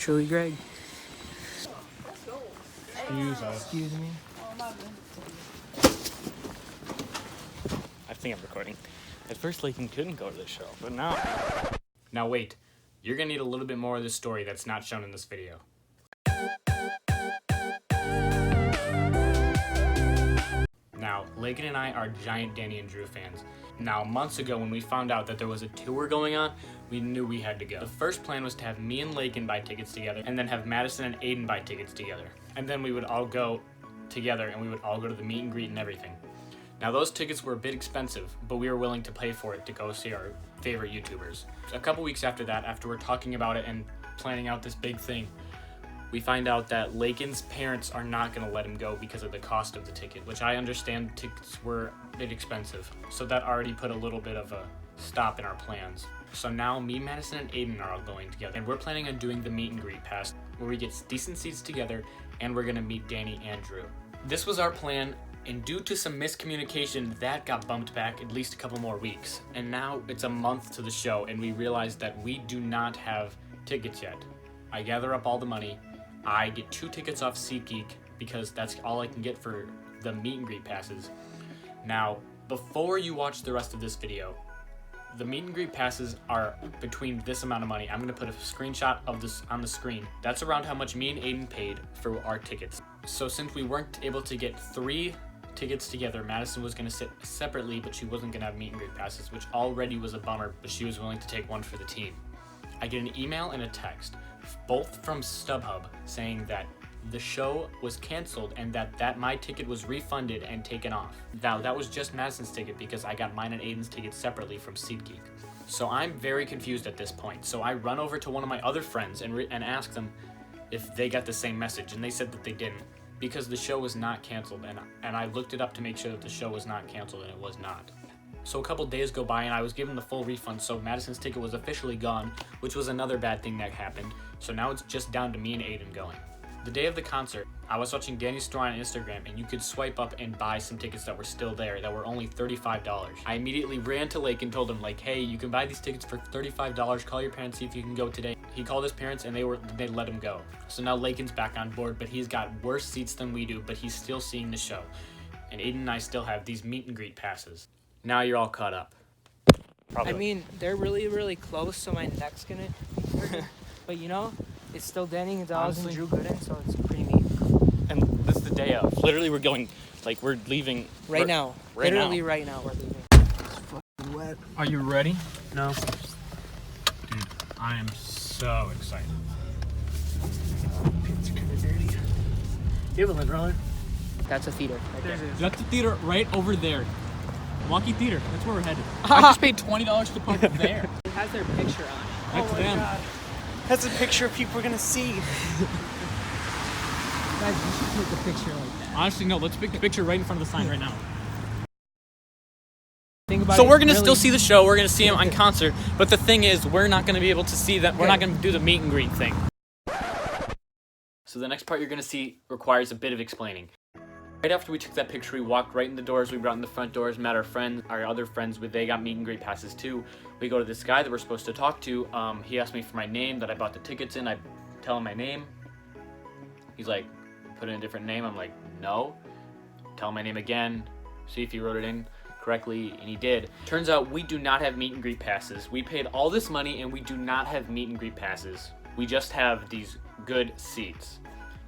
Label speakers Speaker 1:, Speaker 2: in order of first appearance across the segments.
Speaker 1: truly Greg.
Speaker 2: Excuse me.
Speaker 3: I think I'm recording. At first, Lakin couldn't go to the show, but now... Now wait, you're gonna need a little bit more of this story that's not shown in this video. Now, Lakin and I are giant Danny and Drew fans. Now, months ago when we found out that there was a tour going on, we knew we had to go. The first plan was to have me and Lakin buy tickets together, and then have Madison and Aiden buy tickets together. And then we would all go together, and we would all go to the meet and greet and everything. Now, those tickets were a bit expensive, but we were willing to pay for it to go see our favorite YouTubers. A couple weeks after that, after we're talking about it and planning out this big thing, we find out that Lakin's parents are not going to let him go because of the cost of the ticket, which I understand tickets were a bit expensive. So that already put a little bit of a stop in our plans. So now me, Madison, and Aiden are all going together, and we're planning on doing the meet and greet pass where we get decent seats together, and we're going to meet Danny and Drew. This was our plan, and due to some miscommunication, that got bumped back at least a couple more weeks. And now it's a month to the show, and we realized that we do not have tickets yet. I gather up all the money. I get 2 tickets off SeatGeek because that's all I can get for the meet and greet passes. Now, before you watch the rest of this video, the meet and greet passes are between this amount of money. I'm going to put a screenshot of this on the screen. That's around how much me and Aiden paid for our tickets. So since we weren't able to get 3 tickets together, Madison was going to sit separately, but she wasn't going to have meet and greet passes, which already was a bummer, but she was willing to take one for the team. I get an email and a text, both from StubHub, saying that the show was canceled and that my ticket was refunded and taken off. Now, that was just Madison's ticket because I got mine and Aiden's ticket separately from SeatGeek. So I'm very confused at this point. So I run over to one of my other friends and ask them if they got the same message, and they said that they didn't because the show was not canceled, and I looked it up to make sure that the show was not canceled, and it was not. So a couple days go by and I was given the full refund, so Madison's ticket was officially gone, which was another bad thing that happened. So now it's just down to me and Aiden going. The day of the concert, I was watching Danny's store on Instagram, and you could swipe up and buy some tickets that were still there that were only $35. I immediately ran to Lake and told him, like, hey, you can buy these tickets for $35. Call your parents, see if you can go today. He called his parents and they let him go. So now Lakin's back on board, but he's got worse seats than we do, but he's still seeing the show. And Aiden and I still have these meet and greet passes. Now you're all caught up.
Speaker 1: Probably. I mean, they're really, really close, so my neck's gonna be hurting. But you know, it's still Danny Gonzalez and Drew Gooden, so it's pretty neat.
Speaker 3: And this is the day of. Literally, we're going, like, we're leaving.
Speaker 1: Right now. Literally right now we're leaving.
Speaker 2: It's fucking wet.
Speaker 3: Are you ready?
Speaker 2: No.
Speaker 3: Dude, I am so excited.
Speaker 2: It's kind of dirty. You have a lint roller?
Speaker 1: That's a theater right there.
Speaker 3: That's the theater right over there. Milwaukee Theater, that's where we're headed. I just paid $20 to park there.
Speaker 1: It has their picture on it.
Speaker 3: That's them.
Speaker 2: God. That's a picture of people we're gonna see.
Speaker 1: Guys, you should take a picture like that.
Speaker 3: Honestly, no, let's take a picture right in front of the sign right now.
Speaker 1: So
Speaker 3: we're gonna still see the show, we're gonna see him on concert, but the thing is, we're not gonna be able to see that, we're not gonna do the meet and greet thing. So the next part you're gonna see requires a bit of explaining. Right after we took that picture, we walked right in the doors, we brought in the front doors, met our other friends, they got meet and greet passes too. We go to this guy that we're supposed to talk to. He asked me for my name that I bought the tickets in. I tell him my name. He's like, put in a different name. I'm like, no. Tell him my name again, see if he wrote it in correctly, and he did. Turns out we do not have meet and greet passes. We paid all this money and we do not have meet and greet passes. We just have these good seats.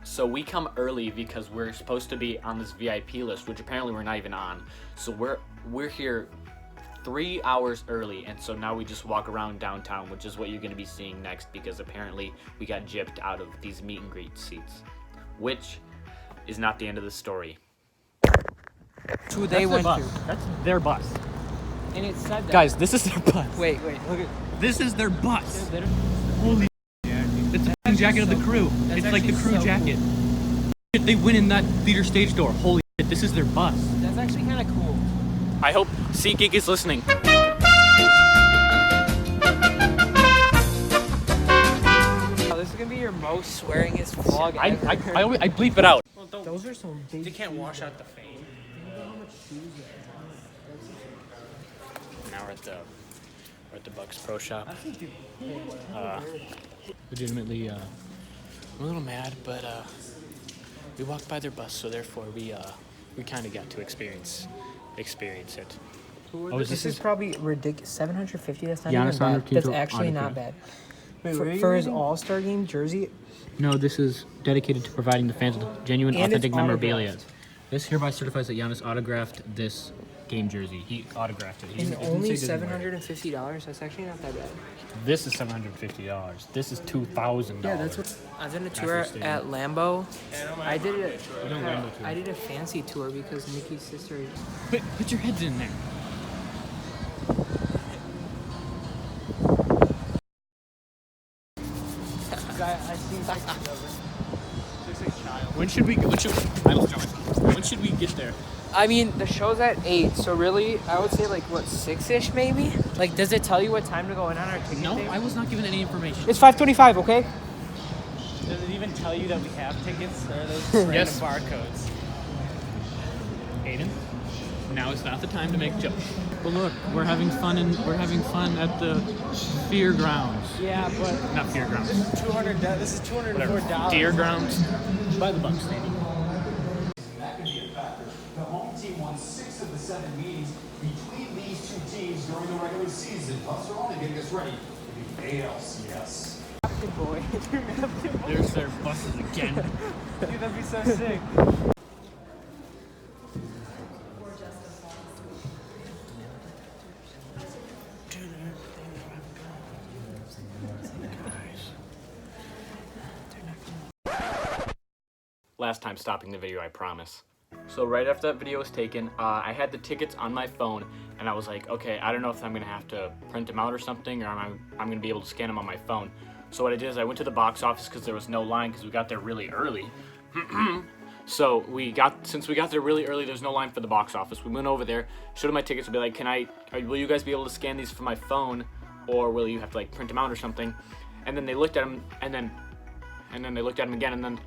Speaker 3: So we come early because we're supposed to be on this VIP list, which apparently we're not even on. So we're here 3 hours early, and so now we just walk around downtown, which is what you're gonna be seeing next, because apparently we got gypped out of these meet and greet seats, which is not the end of the story.
Speaker 1: Who they went to.
Speaker 3: That's their bus.
Speaker 1: And it said that.
Speaker 3: Guys, this is their bus.
Speaker 1: Wait, look at.
Speaker 3: This is their bus. Holy it's the jacket of the crew. It's like the crew jacket. They went in that theater stage door. Holy shit, this is their bus.
Speaker 1: That's actually kind of cool.
Speaker 3: I hope SeatGeek is listening.
Speaker 1: Oh, this is gonna be your most swearingest vlog ever.
Speaker 3: I bleep it out.
Speaker 1: Well, those are some big.
Speaker 3: They can't wash out the fame. Now we're at the Bucks Pro Shop. Legitimately, I'm a little mad, but we walked by their bus, so therefore we kind of got to experience it.
Speaker 1: Oh, this is probably ridiculous. 750. That's not
Speaker 3: Giannis
Speaker 1: even bad. That's
Speaker 3: Antetokounmpo
Speaker 1: actually not
Speaker 3: autograph.
Speaker 1: bad.
Speaker 2: Wait,
Speaker 1: For his All-Star game jersey,
Speaker 3: No, this is dedicated to providing the fans with genuine,
Speaker 1: And it's
Speaker 3: authentic memorabilia.
Speaker 1: autographed.
Speaker 3: This hereby certifies that Giannis autographed this game jersey. He autographed it.
Speaker 1: and only $750. That's actually not that bad.
Speaker 3: This is $750. This is $2,000.
Speaker 1: Yeah, that's what. I was in a tour
Speaker 3: After stadium.
Speaker 1: at Lambeau. I did
Speaker 3: don't Lambeau tour.
Speaker 1: I did a fancy tour because Nikki's sister.
Speaker 3: Put your heads in there. When should we get there?
Speaker 1: I mean, the show's at 8, so really, I would say like what 6ish maybe. Like, does it tell you what time to go in on our ticket?
Speaker 3: No,
Speaker 1: thing?
Speaker 3: I was not given any information.
Speaker 1: It's 5:25. Okay.
Speaker 2: Does it even tell you that we have tickets, or are those just random
Speaker 3: Yes.
Speaker 2: barcodes?
Speaker 3: Aiden, now is not the time to make jokes. But look, we're having fun at the Fear Grounds.
Speaker 2: Yeah, but
Speaker 3: Not Fear Grounds.
Speaker 2: This is $204.
Speaker 3: Deer Grounds by the Bucks Stadium.
Speaker 4: That could be a factor. The home team won 6 of the 7 meetings between these two teams during the regular season. Bucks are only getting us ready for the ALCS.
Speaker 1: Good boy.
Speaker 3: There's their buses again.
Speaker 2: Dude, that'd be so sick.
Speaker 3: Last time stopping the video, I promise. So right after that video was taken, I had the tickets on my phone, and I was like, okay, I don't know if I'm gonna have to print them out or something, or I'm gonna be able to scan them on my phone. So what I did is I went to the box office because there was no line because we got there really early. So since we got there really early, there's no line for the box office. We went over there, showed them my tickets, and be like, will you guys be able to scan these from my phone, or will you have to like print them out or something? And then they looked at them, and then they looked at them again, and then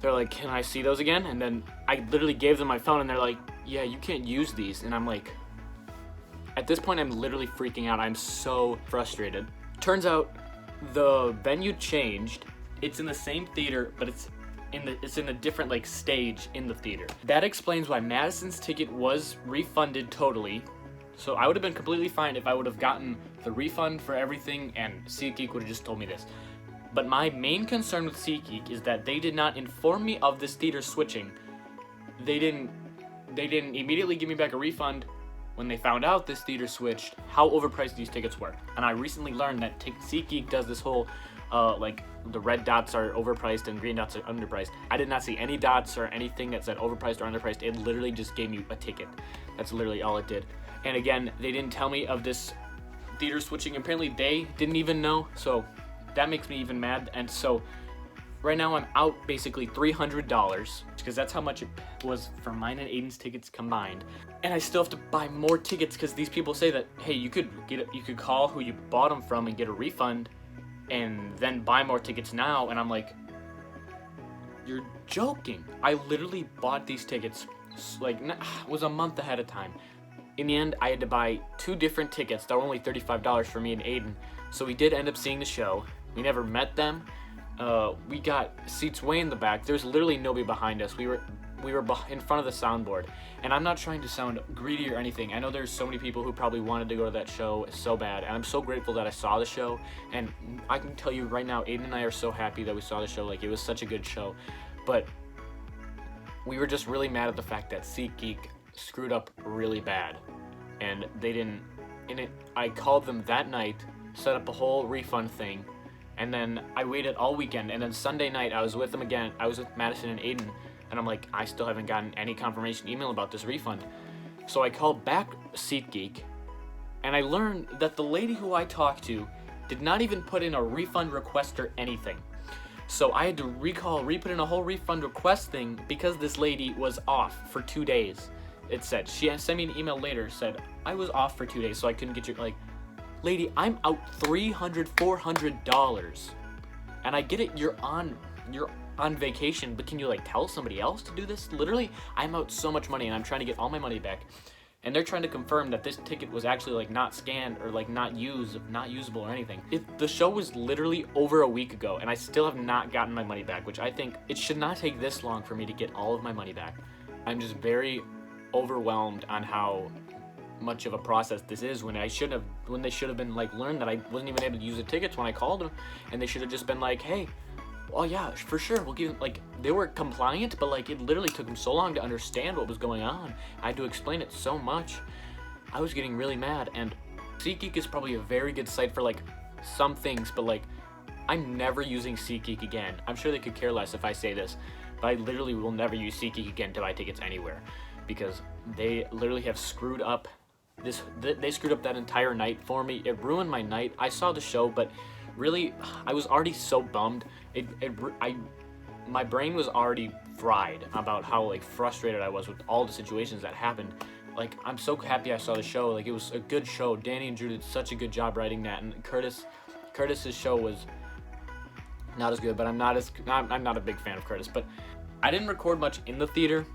Speaker 3: they're like, can I see those again? And then I literally gave them my phone, and they're like, yeah, you can't use these. And I'm like, at this point, I'm literally freaking out. I'm so frustrated. Turns out the venue changed. It's in the same theater, but it's in a different like stage in the theater. That explains why Madison's ticket was refunded totally. So I would have been completely fine if I would have gotten the refund for everything and SeatGeek would have just told me this. But my main concern with SeatGeek is that they did not inform me of this theater switching. They didn't immediately give me back a refund when they found out this theater switched, how overpriced these tickets were. And I recently learned that SeatGeek does this whole, like, the red dots are overpriced and green dots are underpriced. I did not see any dots or anything that said overpriced or underpriced. It literally just gave me a ticket. That's literally all it did. And again, they didn't tell me of this theater switching. Apparently they didn't even know, so that makes me even mad. And so right now I'm out basically $300 because that's how much it was for mine and Aiden's tickets combined. And I still have to buy more tickets because these people say that, hey, you could call who you bought them from and get a refund and then buy more tickets now. And I'm like, you're joking. I literally bought these tickets like it was a month ahead of time. In the end, I had to buy 2 different tickets that were only $35 for me and Aiden. So we did end up seeing the show. We never met them. We got seats way in the back. There's literally nobody behind us. We were in front of the soundboard. And I'm not trying to sound greedy or anything. I know there's so many people who probably wanted to go to that show so bad. And I'm so grateful that I saw the show. And I can tell you right now, Aiden and I are so happy that we saw the show. Like, it was such a good show. But we were just really mad at the fact that SeatGeek screwed up really bad. And they didn't... I called them that night, set up a whole refund thing. And then I waited all weekend, and then Sunday night I was with them again. I was with Madison and Aiden, and I'm like, I still haven't gotten any confirmation email about this refund. So I called back SeatGeek, and I learned that the lady who I talked to did not even put in a refund request or anything. So I had to re-put in a whole refund request thing because this lady was off for 2 days. It said, she sent me an email later, said, I was off for 2 days, so I couldn't get your, like, lady, I'm out $300, $400, and I get it. You're on vacation, but can you like tell somebody else to do this? Literally, I'm out so much money, and I'm trying to get all my money back. and they're trying to confirm that this ticket was actually like not scanned or like not usable or anything. The show was literally over a week ago, and I still have not gotten my money back, which I think it should not take this long for me to get all of my money back. I'm just very overwhelmed on how much of a process this is when they should have been like learned that I wasn't even able to use the tickets when I called them, and they should have just been like, hey, oh yeah, for sure, we'll give them, like, they were compliant, but like it literally took them so long to understand what was going on. I had to explain it so much. I was getting really mad. And SeatGeek is probably a very good site for like some things, but like I'm never using SeatGeek again. I'm sure they could care less if I say this, but I literally will never use SeatGeek again to buy tickets anywhere, because they literally have screwed up they screwed up that entire night for me. It ruined my night. I saw the show, but really, I was already so bummed. My brain was already fried about how like frustrated I was with all the situations that happened. Like, I'm so happy I saw the show. Like, it was a good show. Danny and Drew did such a good job writing that, and Curtis's show was not as good. But I'm not a big fan of Curtis. But I didn't record much in the theater.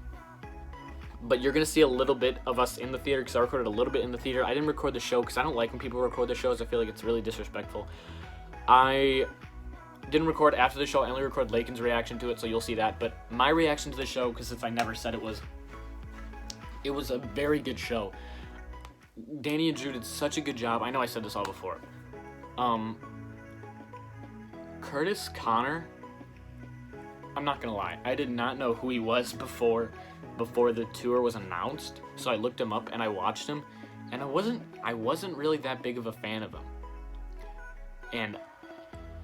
Speaker 3: But you're gonna see a little bit of us in the theater because I recorded a little bit in the theater. I didn't record the show because I don't like when people record the shows. I feel like it's really disrespectful. I didn't record after the show. I only recorded Lakin's reaction to it, so you'll see that. But my reaction to the show, because since I never said it was a very good show. Danny and Drew did such a good job. I know I said this all before. Curtis Connor, I'm not gonna lie, I did not know who he was before the tour was announced. So I looked him up and I watched him, and I wasn't really that big of a fan of him. And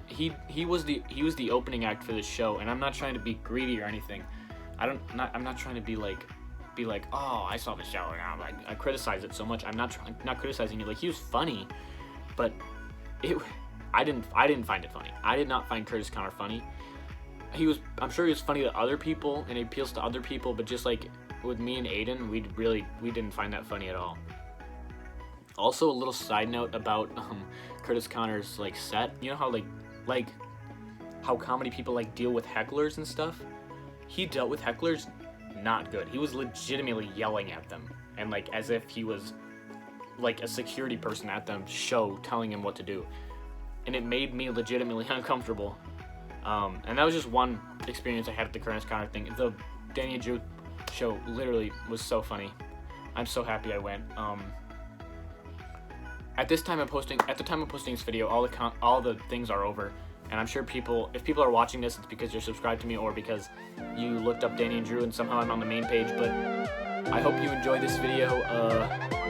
Speaker 3: he was the opening act for this show, and I'm not trying to be greedy or anything. I'm not trying to be like, oh, I saw the show and I criticize it so much. I'm not criticizing it. Like, he was funny, but I didn't find it funny. I did not find Curtis Connor funny. I'm sure he was funny to other people and it appeals to other people, but just like with me and Aiden, we didn't find that funny at all. Also, a little side note about Curtis Connor's like set. You know how like how comedy people like deal with hecklers and stuff? He dealt with hecklers not good. He was legitimately yelling at them, and like as if he was like a security person at the show telling him what to do, and it made me legitimately uncomfortable. And that was just one experience I had at the Curtis Connor thing. The Danny and Drew show literally was so funny. I'm so happy I went. At the time of posting this video, all the things are over, and I'm sure if people are watching this, it's because you're subscribed to me or because you looked up Danny and Drew and somehow I'm on the main page. But I hope you enjoyed this video.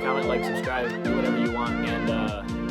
Speaker 3: Comment, like, subscribe, do whatever you want, and